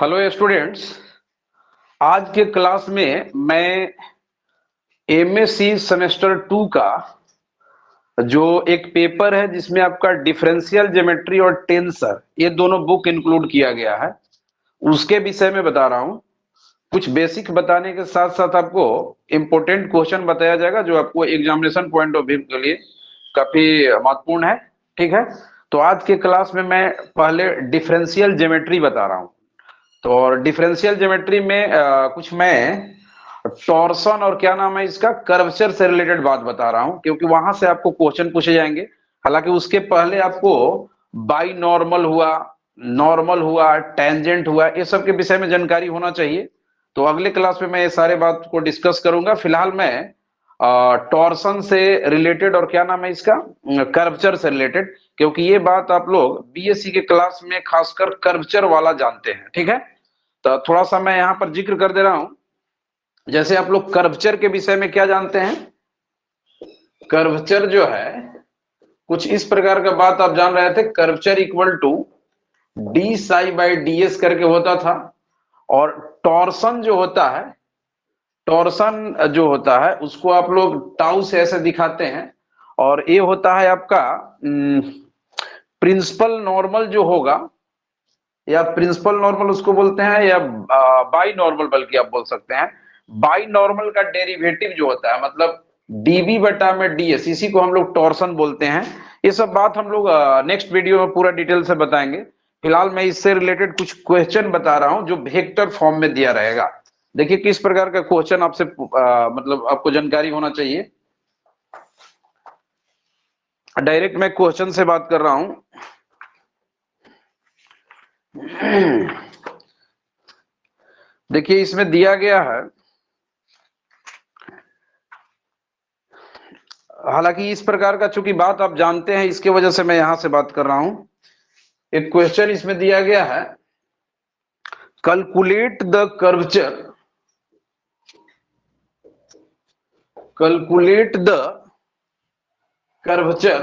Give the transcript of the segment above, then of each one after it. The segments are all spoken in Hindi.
Hello students. आज के क्लास में मैं एमएससी सेमेस्टर 2 का जो एक पेपर है जिसमें आपका डिफरेंशियल ज्योमेट्री और टेंसर ये दोनों बुक इंक्लूड किया गया है उसके विषय में बता रहा हूं। कुछ बेसिक बताने के साथ साथ आपको इंपॉर्टेंट क्वेश्चन बताया जाएगा जो आपको एग्जामिनेशन पॉइंट ऑफ व्यू के लिए काफी महत्वपूर्ण है। ठीक है, तो आज के क्लास में मैं पहले डिफरेंशियल ज्योमेट्री बता रहा हूं। तो और डिफरेंशियल ज्योमेट्री में कुछ मैं टॉर्सन और क्या नाम है इसका कर्वेचर से रिलेटेड बात बता रहा हूं क्योंकि वहां से आपको क्वेश्चन पूछे जाएंगे। हालांकि उसके पहले आपको बाई नॉर्मल हुआ, टेंजेंट हुआ, ये सब के विषय में जानकारी होना चाहिए। तो अगले क्लास में मैं ये सारे बात को डिस्कस करूंगा। फिलहाल मैं टॉर्सन से रिलेटेड और क्या नाम है इसका कर्वेचर से रिलेटेड, क्योंकि ये बात आप लोग बीएससी के क्लास में खासकर कर्वेचर वाला जानते हैं। ठीक है, तो थोड़ा सा मैं यहाँ पर जिक्र कर दे रहा हूं। जैसे आप लोग कर्वेचर के विषय में क्या जानते हैं, कर्वेचर जो है कुछ इस प्रकार का बात आप जान रहे थे। Curvature equal to d psi by d s करके होता था। और टॉर्सन जो होता है, टॉर्सन जो होता है उसको आप लोग टाउ से ऐसे दिखाते हैं। और ये होता है आपका प्रिंसिपल नॉर्मल जो होगा, या प्रिंसिपल नॉर्मल उसको बोलते हैं, या बाई नॉर्मल बल्कि आप बोल सकते हैं। बाई नॉर्मल का डेरिवेटिव जो होता है मतलब डीबी बटा में डीएस, इसी को हम लोग टॉर्सन बोलते हैं। ये सब बात हम लोग नेक्स्ट वीडियो में पूरा डिटेल से बताएंगे। फिलहाल मैं इससे रिलेटेड कुछ क्वेश्चन बता रहा हूं जो वेक्टर फॉर्म में दिया रहेगा। देखिए किस प्रकार का क्वेश्चन आपसे मतलब आपको जानकारी होना चाहिए। डायरेक्ट मैं क्वेश्चन से बात कर रहा हूं। देखिए इसमें दिया गया है, हालांकि इस प्रकार का चूंकि बात आप जानते हैं इसके वजह से मैं यहां से बात कर रहा हूं। एक क्वेश्चन इसमें दिया गया है, calculate the curvature, calculate the curvature,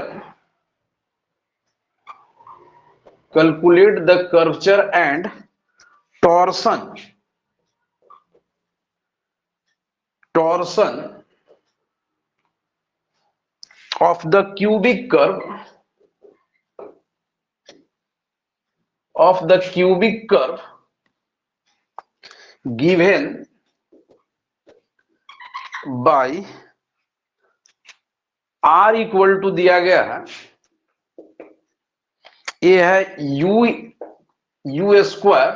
calculate the curvature and torsion, torsion of the cubic curve, of the cubic curve given by r equal to दिया गया है, ये है यू स्क्वायर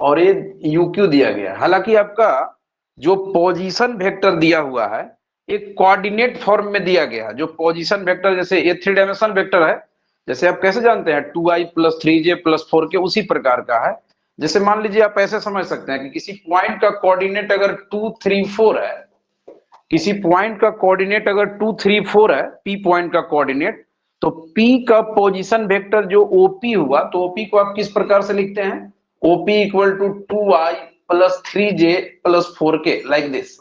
और ये यू क्यू दिया गया है। हालांकि आपका जो पोजीशन वेक्टर दिया हुआ है एक कोऑर्डिनेट फॉर्म में दिया गया है। जो पोजीशन वेक्टर जैसे ये 3 डायमेंशन वेक्टर है, जैसे आप कैसे जानते हैं 2i plus 3j plus 4k, उसी प्रकार का है। जैसे मान लीजिए आप ऐसे समझ सकते हैं कि किसी पॉइंट का कोऑर्डिनेट अगर 2 3 4 है, किसी पॉइंट का कोऑर्डिनेट अगर 2 3 4 है, पी पॉइंट का कोऑर्डिनेट, तो पी का पोजीशन वेक्टर जो ओपी हुआ, तो ओपी को आप किस प्रकार से लिखते हैं, OP equal to 2i plus 3j plus 4k, like this.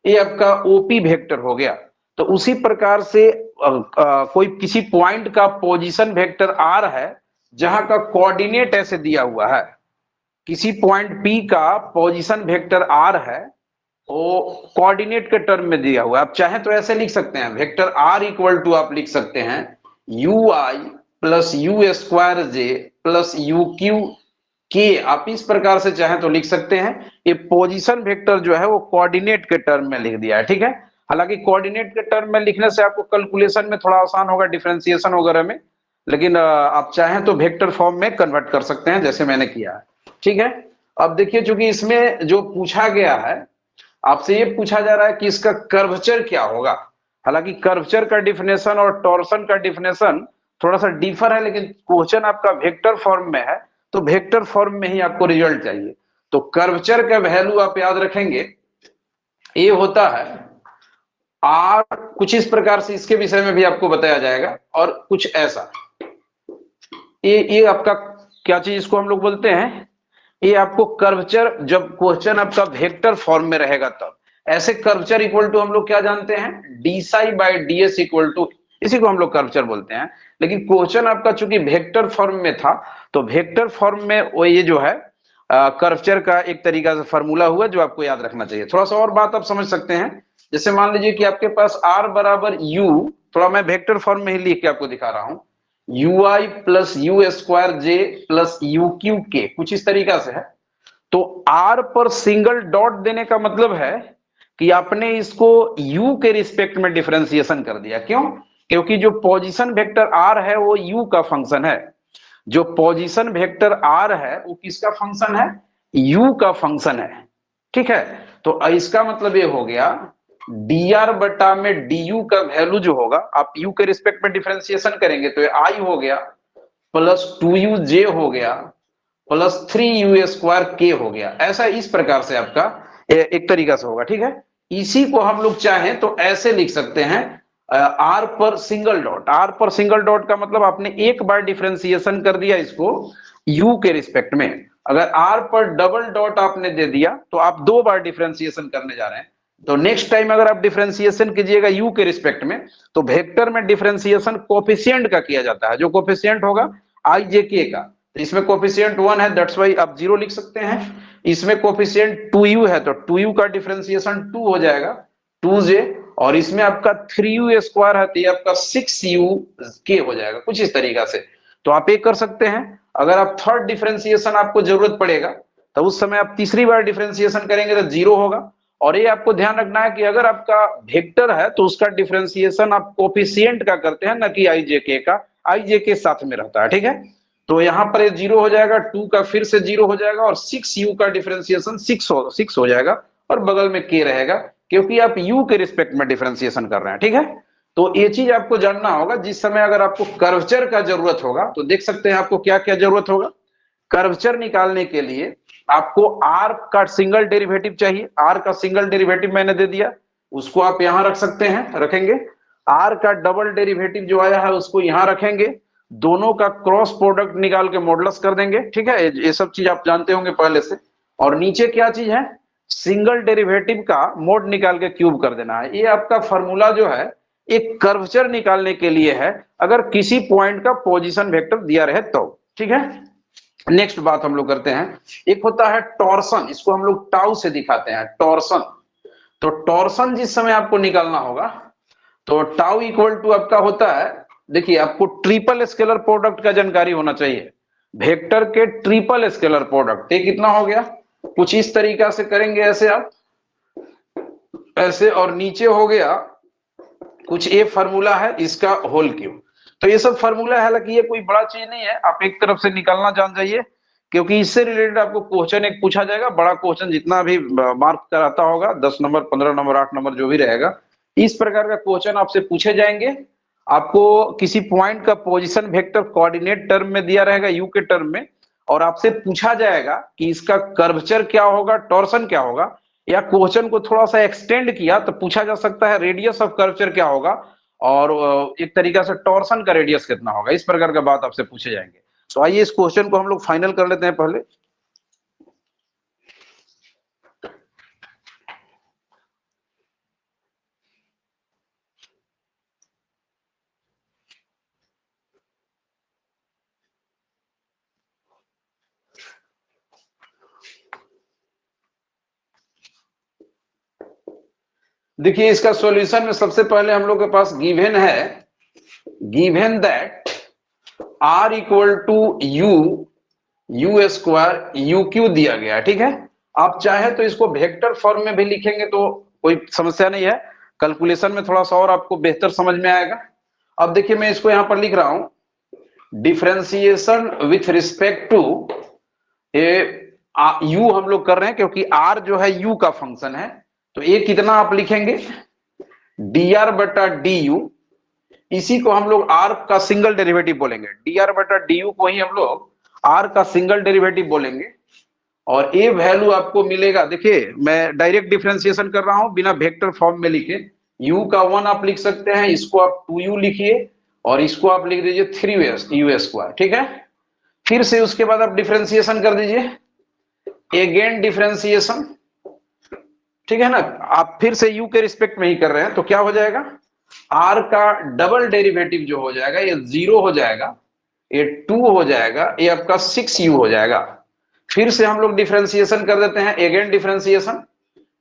ये आपका ओपी वेक्टर हो गया। तो उसी प्रकार से कोई किसी पॉइंट का पोजीशन वेक्टर आर है जहां का कोऑर्डिनेट ऐसे दिया हुआ है, किसी पॉइंट पी का पोजीशन वेक्टर आर है, वो कोऑर्डिनेट के टर्म में दिया हुआ है। आप चाहें तो ऐसे लिख सकते हैं, वेक्टर आर इक्वल टू आप लिख सकते हैं you I plus you square J plus you Q के, आप इस प्रकार से चाहें तो लिख सकते हैं। ये पोजीशन वेक्टर जो है वो कोऑर्डिनेट के टर्म में लिख दिया है। ठीक है, हालांकि कोऑर्डिनेट के टर्म में लिखने से आपको कैलकुलेशन में थोड़ा आसान होगा, डिफरेंशिएशन वगैरह में, लेकिन आप चाहें तो वेक्टर फॉर्म में कन्वर्ट कर सकते हैं जैसे मैंने किया है। ठीक है, अब देखिए चूंकि इसमें जो पूछा गया है, आपसे ये पूछा जा रहा है कि इसका कर्वेचर क्या होगा। हालांकि कर्वेचर का डिफिनेशन और टॉर्सन का डिफिनेशन थोड़ा सा डिफर है, लेकिन क्वेश्चन आपका वेक्टर फॉर्म में है तो वेक्टर फॉर्म में ही आपको रिजल्ट चाहिए। तो कर्वेचर का वैल्यू आप याद रखेंगे, ये होता है आर, कुछ इस प्रकार से, इसके विषय में भी आपको बताया जाएगा, और कुछ ऐसा। ये आपका क्या चीज इसको हम लोग बोलते हैं, ये आपको कर्वेचर, जब क्वेश्चन आपका वेक्टर फॉर्म में रहेगा तब ऐसे कर्वेचर इक्वल टू हम लोग क्या जानते हैं, d psi by d s equal to, इसी को हम लोग कर्वेचर बोलते हैं। लेकिन क्वेश्चन आपका चूंकि वेक्टर फॉर्म में था तो वेक्टर फॉर्म में वो ये जो है कर्वचर का एक तरीका से फॉर्मूला हुआ जो आपको याद रखना चाहिए। थोड़ा सा और बात आप समझ सकते हैं, जैसे मान लीजिए कि आपके पास r बराबर u, थोड़ा मैं वेक्टर फॉर्म में ही लिख के आपको दिखा रहा हूं, ui plus you square J plus you Q के, कुछ इस तरीका से है। तो r पर सिंगल डॉट देने का मतलब है कि आपने इसको u के रिस्पेक्ट में डिफरेंशिएशन कर दिया। क्यों? क्योंकि जो पोजीशन वेक्टर r है वो u का फंक्शन है। जो पोजीशन वेक्टर r है वो किसका फंक्शन है? u का फंक्शन है। ठीक है, तो इसका मतलब ये हो गया dr बटा में du का वैल्यू जो होगा, आप u के रिस्पेक्ट में डिफरेंशिएशन करेंगे तो ये i हो गया प्लस 2uj हो गया प्लस 3u स्क्वायर के हो गया। ऐसा इस प्रकार से आपका एक तरीका से होगा। ठीक है, इसी को हम लोग चाहें तो ऐसे लिख सकते हैं, आर पर सिंगल डॉट। आर पर सिंगल डॉट का मतलब आपने एक बार डिफरेंशिएशन कर दिया इसको यू के रिस्पेक्ट में। अगर आर पर डबल डॉट आपने दे दिया तो आप दो बार डिफरेंशिएशन करने जा रहे हैं। तो नेक्स्ट टाइम अगर आप डिफरेंशिएशन कीजिएगा यू के रिस्पेक्ट में, तो वेक्टर में डिफरेंशिएशन कोफिशिएंट का किया जाता है। जो कोफिशिएंट होगा आई जे के का, तो इसमें कोफिशिएंट 1 है, दैट्स वाई आप 0 लिख सकते हैं। इसमें कोफिशिएंट 2u है तो 2u का डिफरेंशिएशन 2 हो जाएगा 2j, और इसमें आपका 3u स्क्वायर है तो ये आपका 6u के हो जाएगा, कुछ इस तरीका से। तो आप एक कर सकते हैं, अगर आप थर्ड डिफरेंशिएशन आपको जरूरत पड़ेगा तो उस समय आप तीसरी बार डिफरेंशिएशन करेंगे तो 0 होगा। और ये आपको ध्यान रखना है कि अगर आपका वेक्टर है तो उसका डिफरेंशिएशन आप कोफिशिएंट का करते हैं, न कि आई जे के का। आई जे के साथ में रहता है। ठीक है, तो यहां पर 0 हो जाएगा, 2 का फिर से 0 हो जाएगा और 6u का डिफरेंशिएशन 6 हो जाएगा और बगल में k रहेगा, क्योंकि आप u के रिस्पेक्ट में डिफरेंशिएशन कर रहे हैं। ठीक है, तो ये चीज आपको जानना होगा। जिस समय अगर आपको कर्वचर का जरूरत होगा तो देख सकते हैं आपको क्या क्या जरूरत होगा। कर्वचर निकालने के लिए आपको r का सिंगल डेरिवेटिव चाहिए। r का सिंगल डेरिवेटिव मैंने दे दिया, उसको आप यहां रख सकते हैं, रखेंगे। r का डबल डेरिवेटिव जो आया है उसको यहां रखेंगे, दोनों का क्रॉस प्रोडक्ट निकाल के मॉडुलस कर देंगे। ठीक है, ये सब चीज आप जानते होंगे पहले से। और नीचे क्या चीज है? सिंगल डेरिवेटिव का मोड निकाल के क्यूब कर देना है। ये आपका फॉर्मूला जो है एक कर्वचर निकालने के लिए है, अगर किसी पॉइंट का पोजीशन वेक्टर दिया रहे तो। ठीक है, नेक्स्ट बात हम लोग करते हैं, एक होता है टॉर्सन, इसको हम लोग टाउ से दिखाते हैं, टॉर्सन। तो टॉर्सन जिस समय आपको निकालना होगा तो टाउ इक्वल टू आपका होता है, देखिए आपको ट्रिपल स्केलर प्रोडक्ट का जानकारी होना चाहिए। वेक्टर के ट्रिपल स्केलर प्रोडक्ट, ये कितना हो गया? कुछ इस तरीका से करेंगे, ऐसे आप ऐसे, और नीचे हो गया कुछ ये फार्मूला है इसका होल क्यूब। तो ये सब फार्मूला है, हालांकि ये कोई बड़ा चीज नहीं है, आप एक तरफ से निकालना जान जाइए, क्योंकि इससे रिलेटेड आपको क्वेश्चन एक पूछा जाएगा। बड़ा क्वेश्चन जितना भी मार्क कराता होगा, 10 नंबर 15 नंबर 8 नंबर जो भी रहेगा, इस प्रकार का क्वेश्चन आपसे पूछे जाएंगे। आपको किसी पॉइंट का पोजीशन वेक्टर कोऑर्डिनेट टर्म में दिया रहेगा यू के टर्म में, और आपसे पूछा जाएगा कि इसका कर्वेचर क्या होगा, टॉर्सन क्या होगा, या क्वेश्चन को थोड़ा सा एक्सटेंड किया तो पूछा जा सकता है रेडियस ऑफ कर्वेचर क्या होगा, और एक तरीका से टॉर्सन का रेडियस कितना होगा। इस प्रकार का बात आपसे पूछे जाएंगे। तो आइए इस क्वेश्चन को हम लोग फाइनल कर लेते हैं पहले। देखिए इसका सॉल्यूशन में सबसे पहले हम लोग के पास गिवन है, given that r equal to u square u q दिया गया है। ठीक है, आप चाहे तो इसको वेक्टर फॉर्म में भी लिखेंगे तो कोई समस्या नहीं है, कैलकुलेशन में थोड़ा सा और आपको बेहतर समझ में आएगा। अब देखिए मैं इसको यहां पर लिख रहा हूं, differentiation with respect to u हम लोग कर रहे हैं क्योंकि r जो है u का फंक्शन है। तो ये कितना आप लिखेंगे? dr बटा du, इसी को हम लोग r का सिंगल डेरिवेटिव बोलेंगे। dr बटा du को ही हम लोग r का सिंगल डेरिवेटिव बोलेंगे, और ये वैल्यू आपको मिलेगा। देखिए मैं डायरेक्ट डिफरेंशिएशन कर रहा हूं बिना वेक्टर फॉर्म में लिखे। u का 1 आप लिख सकते हैं, इसको आप 2u लिखिए और इसको आप लिख दीजिए 3u स्क्वायर। ठीक है, फिर से उसके बाद आप डिफरेंशिएशन कर दीजिए, अगेन डिफरेंशिएशन। ठीक है ना, आप फिर से u के रिस्पेक्ट में ही कर रहे हैं तो क्या हो जाएगा? r का डबल डेरिवेटिव जो हो जाएगा ये 0 हो जाएगा, ये 2 हो जाएगा, ये आपका 6u हो जाएगा। फिर से हम लोग डिफरेंशिएशन कर देते हैं, अगेन डिफरेंशिएशन,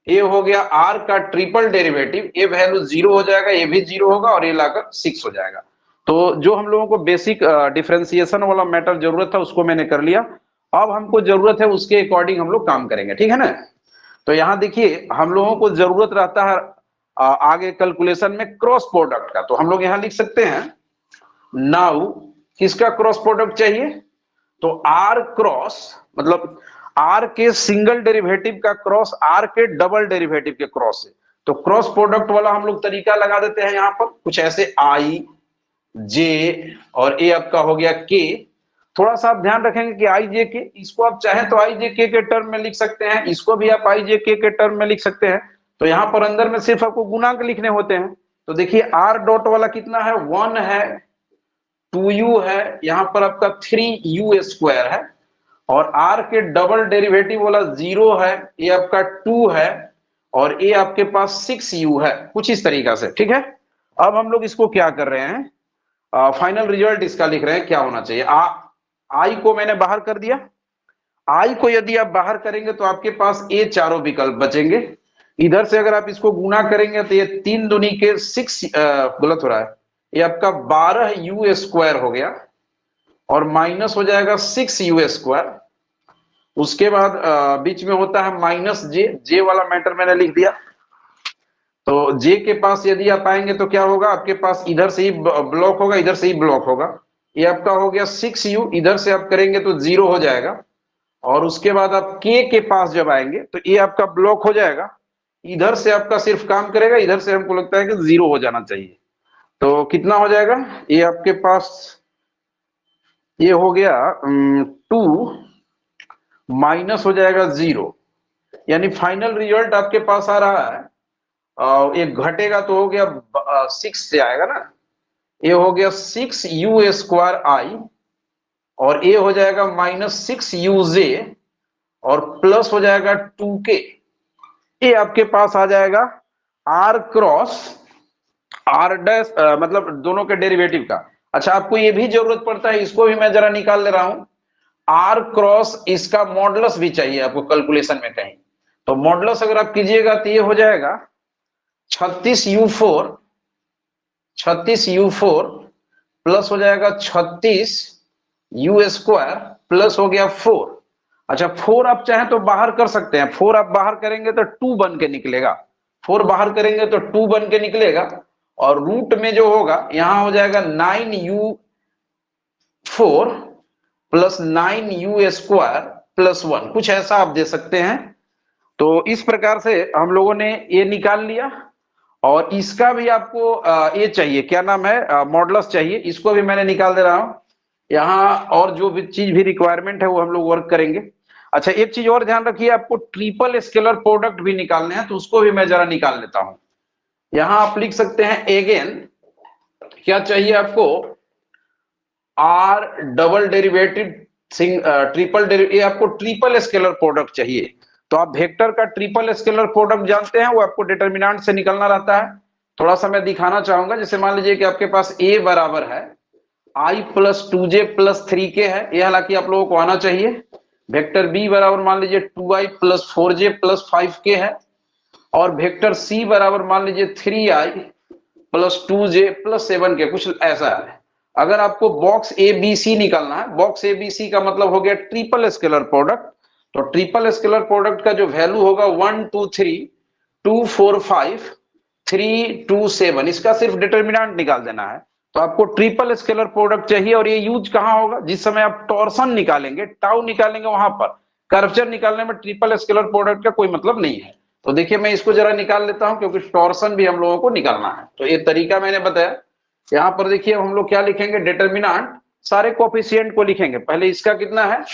ये हो गया r का ट्रिपल डेरिवेटिव, ये वैल्यू 0 हो जाएगा, ये भी 0 होगा और ये लाकर 6 हो जाएगा। तो जो हम लोगों को बेसिक डिफरेंशिएशन वाला मैटर जरूरत था उसको मैंने कर लिया। अब हमको जरूरत है उसके अकॉर्डिंग हम लोग काम करेंगे, ठीक है ना। तो यहाँ देखिए हम लोगों को जरूरत रहता है आगे कैलकुलेशन में क्रॉस प्रोडक्ट का, तो हम लोग यहाँ लिख सकते हैं नाउ किसका क्रॉस प्रोडक्ट चाहिए, तो r क्रॉस मतलब r के सिंगल डेरिवेटिव का क्रॉस r के डबल डेरिवेटिव के क्रॉस से। तो क्रॉस प्रोडक्ट वाला हम लोग तरीका लगा देते हैं यहाँ पर कुछ ऐसे, i j और a आपका हो गया k। थोड़ा सा आप ध्यान रखेंगे कि i j k, इसको आप चाहें तो i j k के टर्म में लिख सकते हैं, इसको भी आप i j k के टर्म में लिख सकते हैं। तो यहाँ पर अंदर में सिर्फ आपको गुणांक लिखने होते हैं। तो देखिए r डॉट वाला कितना है, 1 है, 2u है, यहाँ पर आपका 3u स्क्वायर है, और r के डबल डेरिवेटिव वाला 0 है, ये आपका 2 है, और ये आपके पास 6u है, कुछ इस तरीका से, ठीक है। अब हम लोग इसको क्या कर रहे हैं, फाइनल रिजल्ट इसका लिख रहे हैं क्या होना चाहिए। i को मैंने बाहर कर दिया, i को यदि आप बाहर करेंगे तो आपके पास ये चारों विकल्प बचेंगे। इधर से अगर आप इसको गुना करेंगे तो ये 3 दूनी के 6 गलत हो रहा है, ये आपका 12u स्क्वायर हो गया, और माइनस हो जाएगा 6u स्क्वायर। उसके बाद बीच में होता है माइनस जे वाला मैटर मैंने लिख दिया। तो जे के पास यदि आप आएंगे तो क्या होगा, आपके पास इधर से ही ब्लॉक होगा, इधर से ही ब्लॉक होगा, ये आपका हो गया 6u, इधर से आप करेंगे तो 0 हो जाएगा। और उसके बाद आप के पास जब आएंगे तो ये आपका ब्लॉक हो जाएगा, इधर से आपका सिर्फ काम करेगा, इधर से हमको लगता है कि 0 हो जाना चाहिए। तो कितना हो जाएगा, ये आपके पास ये हो गया 2 माइनस हो जाएगा 0, यानी फाइनल रिजल्ट आपके पास आ रहा है, एक घटेगा तो हो गया 6 से आएगा ना, ये हो गया 6u स्क्वायर i, और ये हो जाएगा माइनस 6uj, और प्लस हो जाएगा 2k। ये आपके पास आ जाएगा r क्रॉस r डैश मतलब दोनों के डेरिवेटिव का। अच्छा, आपको ये भी जरूरत पड़ता है, इसको भी मैं जरा निकाल ले रहा हूं, r क्रॉस इसका मॉडुलस भी चाहिए आपको कैलकुलेशन में कहीं। तो मॉडुलस अगर आप कीजिएगा तो ये हो जाएगा 36u4 प्लस हो जाएगा 36u स्क्वायर प्लस हो गया 4। अच्छा, 4 आप चाहें तो बाहर कर सकते हैं, 4 आप बाहर करेंगे तो 2 बन के निकलेगा, 4 बाहर करेंगे तो 2 बन के निकलेगा, और रूट में जो होगा यहां हो जाएगा 9u4 plus 9u square plus 1, कुछ ऐसा आप दे सकते हैं। तो इस प्रकार से हम लोगों ने ये निकाल लिया, और इसका भी आपको ये चाहिए, क्या नाम है, मॉडुलस चाहिए, इसको भी मैंने निकाल दे रहा हूं यहाँ, और जो भी चीज भी रिक्वायरमेंट है वो हम लोग वर्क करेंगे। अच्छा, एक चीज और ध्यान रखिए, आपको ट्रिपल स्केलर प्रोडक्ट भी निकालने हैं, तो उसको भी मैं जरा निकाल लेता हूं। यहां आप लिख सकते हैं अगेन, क्या चाहिए आपको, r double derivative triple derivative, ये आपको ट्रिपल स्केलर प्रोडक्ट चाहिए। तो आप वेक्टर का ट्रिपल स्केलर प्रोडक्ट जानते हैं, वो आपको डिटरमिनेंट से निकलना रहता है। थोड़ा सा मैं दिखाना चाहूंगा, जैसे मान लीजिए कि आपके पास a बराबर है i plus 2j plus 3k है, ये हालांकि आप लोगों को आना चाहिए। वेक्टर b बराबर मान लीजिए 2i plus 4j plus 5k है, और वेक्टर c बराबर मान लीजिए 3i plus 2j plus 7k, कुछ ऐसा है। अगर आपको बॉक्स ए बी सी निकालना है, बॉक्स ए बी सी का मतलब हो गया ट्रिपल स्केलर प्रोडक्ट। तो ट्रिपल स्केलर प्रोडक्ट का जो वैल्यू होगा 1 2 3 2 4 5 3 2 7, इसका सिर्फ डिटरमिनेंट निकाल देना है। तो आपको ट्रिपल स्केलर प्रोडक्ट चाहिए, और ये यूज कहां होगा, जिस समय आप टॉर्सन निकालेंगे, टाउ निकालेंगे, वहां पर कर्वेचर निकालने में ट्रिपल स्केलर प्रोडक्ट का कोई मतलब नहीं है। तो देखिए मैं इसको जरा निकाल लेता हूं, क्योंकि टॉर्सन भी हम लोगों को निकालना है। तो ये तरीका मैंने बताया। यहाँ पर देखिए हम लोग क्या लिखेंगे, डिटरमिनेंट सारे कोफिशिएंट को लिखेंगे। पहले इसका कितना है,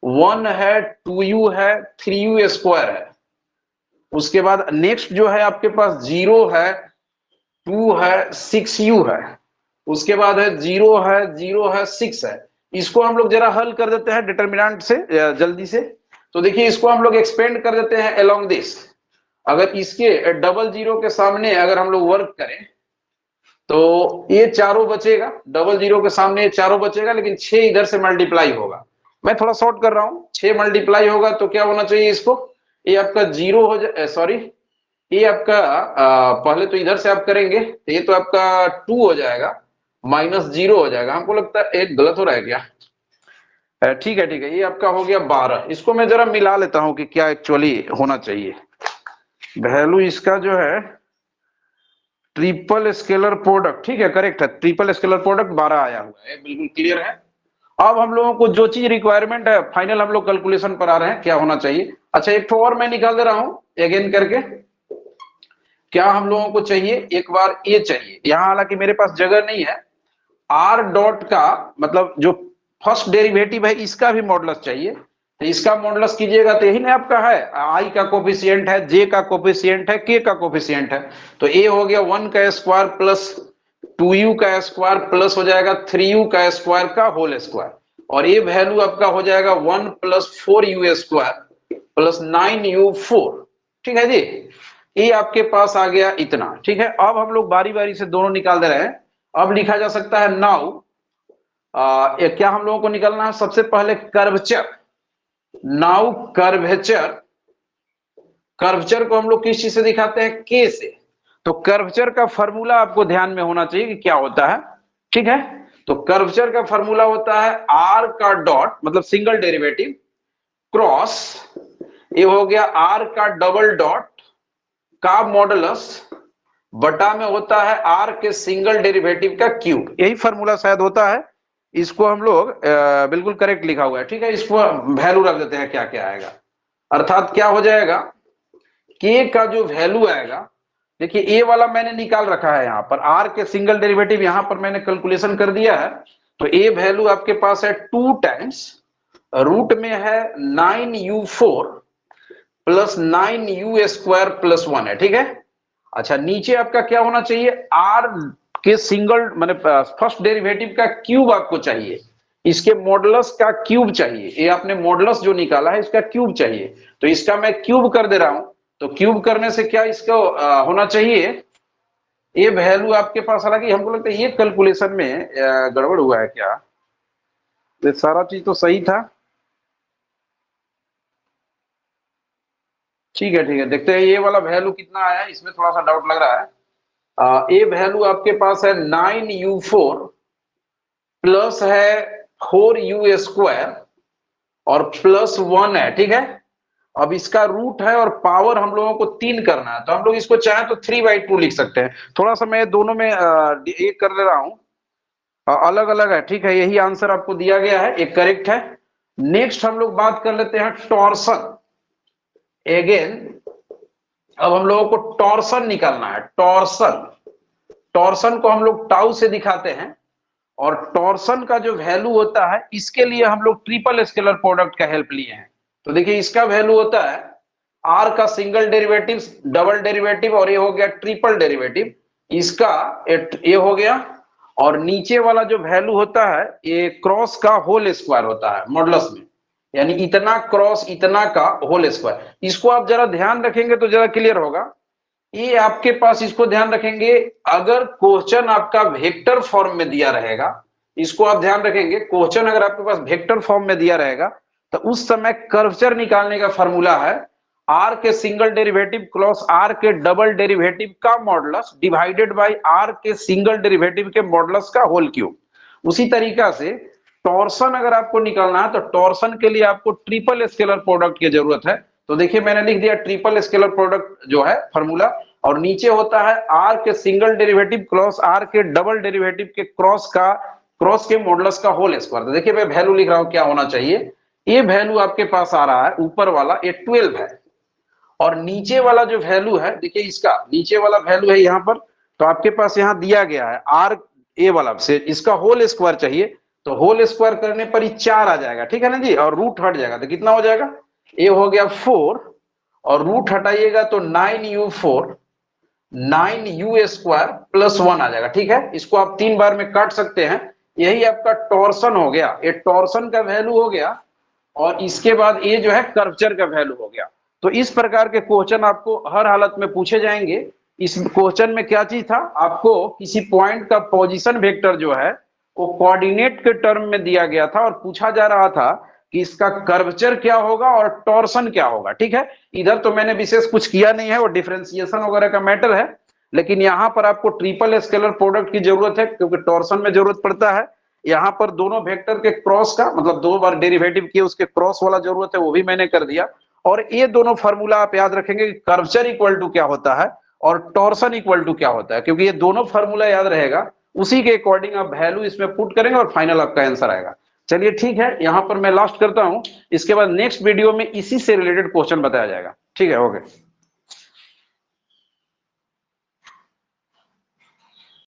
1 है, 2u है, 3u स्क्वायर है। उसके बाद नेक्स्ट जो है आपके पास 0 है, 2 है, 6u है। उसके बाद है 0 है, 0 है, 6 है। इसको हम लोग जरा हल कर देते हैं डिटरमिनेंट से जल्दी से। तो देखिए इसको हम लोग एक्सपेंड कर देते हैं अलोंग दिस। अगर इसके डबल 0 के सामने अगर हम लोग वर्क करें तो ये चारों बचेगा, डबल 0 के सामने ये चारों बचेगा, लेकिन 6 इधर से मल्टीप्लाई होगा, मैं थोड़ा शॉर्ट कर रहा हूँ, 6 मल्टीप्लाई होगा तो क्या होना चाहिए इसको, ये आपका 0 हो जाए, सॉरी ये आपका पहले तो इधर से आप करेंगे तो ये तो आपका 2 हो जाएगा, -0 हो जाएगा। हमको लगता है एक गलत हो रहा है क्या, ठीक है ठीक है, ये आपका हो गया 12। इसको मैं जरा मिला लेता हूं कि क्या एक्चुअली होना चाहिए। वैल्यू इसका जो है ट्रिपल स्केलर प्रोडक्ट, ठीक है करेक्ट है, ट्रिपल स्केलर प्रोडक्ट 12 आया हुआ है, बिल्कुल क्लियर है। अब हम लोगों को जो चीज रिक्वायरमेंट है फाइनल हम लोग कैलकुलेशन पर आ रहे हैं क्या होना चाहिए। अच्छा एक तो और मैं निकाल दे रहा हूं अगेन करके, क्या हम लोगों को चाहिए, एक बार ये चाहिए, यहां हालांकि मेरे पास जगह नहीं है, आर डॉट का मतलब जो फर्स्ट डेरिवेटिव है इसका भी मॉडुलस चाहिए, तो इसका मॉडुलस कीजिएगा तो यही ना आपका है, आई का कोफिशिएंट है, जे का कोफिशिएंट है, के का कोफिशिएंट है, तो ए हो गया 1 का स्क्वायर प्लस 2u का स्क्वायर प्लस हो जाएगा 3u का स्क्वायर का होल स्क्वायर, और ये वैल्यू आपका हो जाएगा 1 plus 4u square plus 9u4, ठीक है जी। ये आपके पास आ गया इतना, ठीक है। अब हम लोग बारी बारी से दोनों निकाल दे रहे हैं। अब लिखा जा सकता है नाउ क्या हम लोगों को निकालना है, सबसे पहले कर्वेचर, नाउ कर्वेचर, कर्वेचर को हम लोग किस चीज से दिखाते हैं, के से, तो कर्वेचर का फॉर्मूला आपको ध्यान में होना चाहिए कि क्या होता है, ठीक है। तो कर्वेचर का फॉर्मूला होता है आर का डॉट मतलब सिंगल डेरिवेटिव क्रॉस, ये हो गया आर का डबल डॉट का मॉडुलस बटा में होता है आर के सिंगल डेरिवेटिव का क्यूब, यही फॉर्मूला शायद होता है। इसको हम लोग बिल्कुल करेक्ट लिखा हुआ है, ठीक है। इसको वैल्यू रख देते हैं क्या क्या आएगा, अर्थात क्या हो जाएगा, के का जो वैल्यू आएगा, देखिए ए वाला मैंने निकाल रखा है यहाँ पर, आर के सिंगल डेरिवेटिव यहाँ पर मैंने कैलकुलेशन कर दिया है, तो ए वैल्यू आपके पास है 2 टाइम्स रूट में है 9u4 plus 9u square plus 1 है, ठीक है। अच्छा नीचे आपका क्या होना चाहिए, आर के सिंगल माने फर्स्ट डेरिवेटिव का क्यूब आपको चाहिए, इसके मॉडुलस का क्यूब चाहिए, ये आपने मॉडुलस जो निकाला है इसका क्यूब चाहिए, तो इसका मैं क्यूब कर दे रहा हूं, तो क्यूब करने से क्या इसको होना चाहिए, ये वैल्यू आपके पास, हालांकि हमको लगता है ये कैलकुलेशन में गड़बड़ हुआ है क्या, ये सारा चीज तो सही था, ठीक है देखते हैं ये वाला वैल्यू कितना आया है, इसमें थोड़ा सा डाउट लग रहा है। ये वैल्यू आपके पास है 9u4 प्लस है 4u स्क्वायर और प्लस 1 है, ठीक है। अब इसका रूट है और पावर हम लोगों को 3 करना है, तो हम लोग इसको चाहे तो 3/2 लिख सकते हैं, थोड़ा सा मैं दोनों में ये कर ले रहा हूं, अलग अलग है, ठीक है। यही आंसर आपको दिया गया है, एक करेक्ट है। नेक्स्ट हम लोग बात कर लेते हैं टॉर्सन, अगेन अब हम लोगों को टॉर्सन निकालना है, टॉर्सन, टॉर्सन को हम लोग टाउ से दिखाते हैं, और टॉर्सन का जो वैल्यू होता है इसके लिए हम लोग ट्रिपल स्केलर प्रोडक्ट का हेल्प लिए हैं, तो देखिए इसका वैल्यू होता है आर का सिंगल डेरिवेटिव, डबल डेरिवेटिव, और ये हो गया ट्रिपल डेरिवेटिव, इसका ये हो गया, और नीचे वाला जो वैल्यू होता है ये क्रॉस का होल स्क्वायर होता है मॉडुलस में, यानी इतना क्रॉस इतना का होल स्क्वायर, इसको आप जरा ध्यान रखेंगे तो जरा क्लियर होगा। ये आपके पास, इसको ध्यान रखेंगे, अगर क्वेश्चन आपका वेक्टर फॉर्म में दिया रहेगा, इसको आप ध्यान रखेंगे, क्वेश्चन अगर आपके पास वेक्टर फॉर्म में दिया रहेगा तो उस समय कर्वेचर निकालने का फॉर्मूला है आर के सिंगल डेरिवेटिव क्रॉस आर के डबल डेरिवेटिव का मॉडुलस डिवाइडेड बाय आर के सिंगल डेरिवेटिव के मॉडुलस का होल क्यूब। उसी तरीका से टॉर्सन अगर आपको निकालना है तो टॉर्सन के लिए आपको ट्रिपल स्केलर प्रोडक्ट की जरूरत है, तो देखिए मैंने लिख दिया ट्रिपल स्केलर प्रोडक्ट जो है फॉर्मूला, और नीचे होता है आर के सिंगल डेरिवेटिव क्रॉस आर के डबल डेरिवेटिव के क्रॉस के मॉडुलस का होल स्क्वायर। तो देखिए मैं वैल्यू लिख रहा हूं क्या होना चाहिए, ये वैल्यू आपके पास आ रहा है ऊपर वाला ये 12 है, और नीचे वाला जो वैल्यू है देखिए इसका नीचे वाला वैल्यू है यहाँ पर, तो आपके पास यहाँ दिया गया है आर ए वाला से इसका होल स्क्वायर चाहिए, तो होल स्क्वायर करने पर ही 4 आ जाएगा, ठीक है ना जी, और रूट हट जाएगा तो कितना हो जाएगा, ए हो गया 4 और रूट हटाइएगा तो 9u4 9u स्क्वायर प्लस 1 आ जाएगा, ठीक है। इसको आप 3 बार में काट सकते हैं, यही आपका टॉर्सन हो गया, ये टॉर्सन का वैल्यू हो गया, और इसके बाद ये जो है कर्वेचर का वैल्यू हो गया। तो इस प्रकार के क्वेश्चन आपको हर हालत में पूछे जाएंगे। इस क्वेश्चन में क्या चीज था, आपको किसी पॉइंट का पोजीशन वेक्टर जो है वो कोऑर्डिनेट के टर्म में दिया गया था, और पूछा जा रहा था कि इसका कर्वेचर क्या होगा और टॉर्सन क्या होगा। ठीक है, इधर तो मैंने विशेष कुछ किया नहीं है, वो डिफरेंशिएशन वगैरह का मैटर है, लेकिन यहां पर आपको ट्रिपल स्केलर प्रोडक्ट की जरूरत है क्योंकि टॉर्सन में जरूरत पड़ता है। यहां पर दोनों वेक्टर के क्रॉस का मतलब 2 बार डेरिवेटिव किए उसके क्रॉस वाला जरूरत है, वो भी मैंने कर दिया। और ये दोनों फार्मूला आप याद रखेंगे कि कर्वेचर इक्वल टू क्या होता है और टॉर्सन इक्वल टू क्या होता है, क्योंकि ये दोनों फार्मूला याद रहेगा, उसी के अकॉर्डिंग आप वैल्यू इसमें पुट करेंगे और फाइनल आपका आंसर आएगा। चलिए ठीक है, यहां पर मैं लास्ट करता हूं, इसके बाद नेक्स्ट वीडियो में इसी से रिलेटेड क्वेश्चन बताया जाएगा। ठीक है, ओके।